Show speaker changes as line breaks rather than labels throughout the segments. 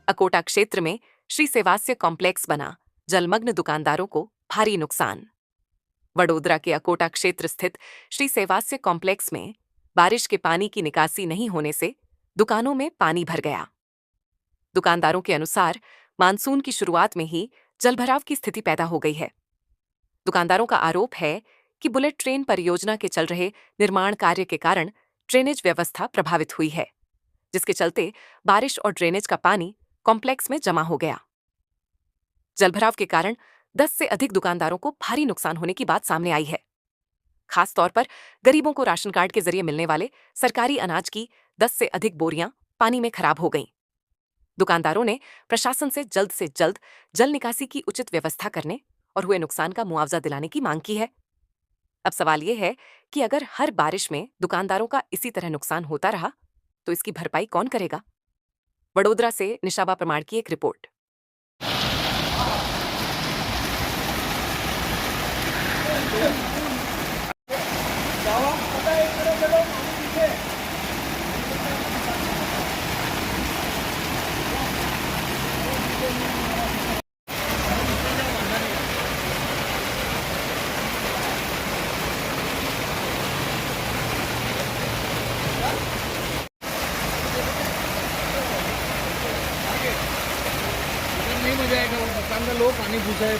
अकोटा क्षेत्र में श्री सेवास्य कॉम्प्लेक्स बना, जलमग्न दुकानदारों को भारी नुकसान। वडोदरा के अकोटा क्षेत्र स्थित श्री सेवास्य कॉम्प्लेक्स में बारिश के पानी की निकासी नहीं होने से दुकानों में पानी भर गया। दुकानदारों के अनुसार मानसून की शुरुआत में ही जलभराव की स्थिति पैदा हो गई है। दुकानदारों का आरोप है कि बुलेट ट्रेन परियोजना के चल रहे निर्माण कार्य के कारण ड्रेनेज व्यवस्था प्रभावित हुई है, जिसके चलते बारिश और ड्रेनेज का पानी कॉम्प्लेक्स में जमा हो गया। जलभराव के कारण 10 से अधिक दुकानदारों को भारी नुकसान होने की बात सामने आई है। खास तौर पर गरीबों को राशन कार्ड के जरिए मिलने वाले सरकारी अनाज की 10 से अधिक बोरियां पानी में खराब हो गईं। दुकानदारों ने प्रशासन से जल्द जल निकासी की उचित व्यवस्था करने और हुए नुकसान का मुआवजा दिलाने की मांग की है। अब सवाल यह है कि अगर हर बारिश में दुकानदारों का इसी तरह नुकसान होता रहा तो इसकी भरपाई कौन करेगा? वडोदरा से निशाबा प्रमाण की एक रिपोर्ट।
नहीं मजा आएगा, वो दुकान का लोग पानी घुसा है।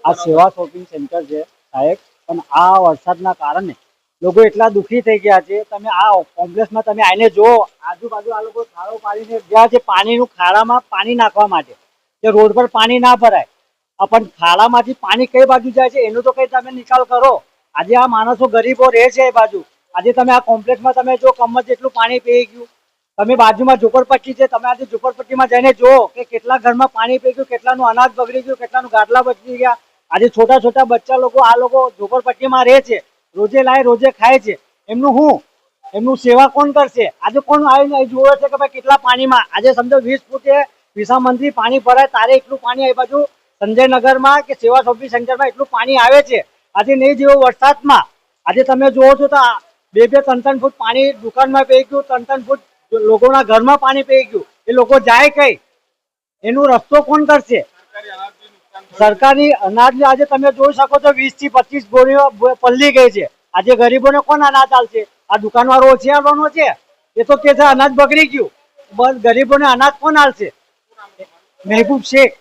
આ સેવા શોપિંગ સેન્ટર છે સાહેબ, પણ આ વરસાદના કારણે લોકો એટલા દુઃખી થઈ ગયા છે। તમે આ કોમ્પ્લેક્સમાં તમે આવીને જુઓ, આજુબાજુ આ લોકો ખાડો પાડીને ગયા છે પાણીનું, ખાડામાં પાણી નાખવા માટે કે રોડ પર પાણી ના ભરાય। પણ ખાડામાંથી પાણી કઈ બાજુ જાય છે એનો તો કઈ તમે નિકાલ કરો। આજે આ માણસો ગરીબો રહે છે એ બાજુ, આજે તમે આ કોમ્પ્લેક્સમાં તમે જો કમર જેટલું પાણી પી ગયું। તમે બાજુમાં ઝુંપડપટ્ટી છે, તમે આજે ઝુંપડપટ્ટીમાં જઈને જુઓ કે કેટલા ઘરમાં પાણી પી ગયું, કેટલાનું અનાજ બગડી ગયું, કેટલાનું ગાડલા બચી ગયા। આજે छोटा छोटा बच्चा लोग आ लोग झोपड़पट्टी में रहे छे, रोजे लाए रोजे खाए छे, एमनु हूँ एमनु सेवा कोण करशे? आज कोण आवीने जोवे छे के भाई केटला पानी में आज समझो 20 फूटे विसा मंत्री पानी भराय तारे एटલું पानी आ बाजू संजय नगर में के सेवा शॉपिंग सेंटर में एटલું पानी आवे छे। आज नहीं जेवो वरसाद में आज तमे जोवो छो तो 2-3 फूट पानी दुकान में पेई गयुं, 3 फूट लोगोना घर में पानी पेई गयुं। ए लोको जाए कई? एनो रस्तो कोण करशे? सरकारी अनाज आज तमे जोई शको तो 20 થી 25 बोरीओ पल्ली गई है। आज गरीबों ने कोण अनाज आलशे? आ दुकान वाळो होशियारोनो छे, ए तो के अनाज बगड़ी गयुं, गरीबों ने अनाज कोण आलशे? महबूब शेख।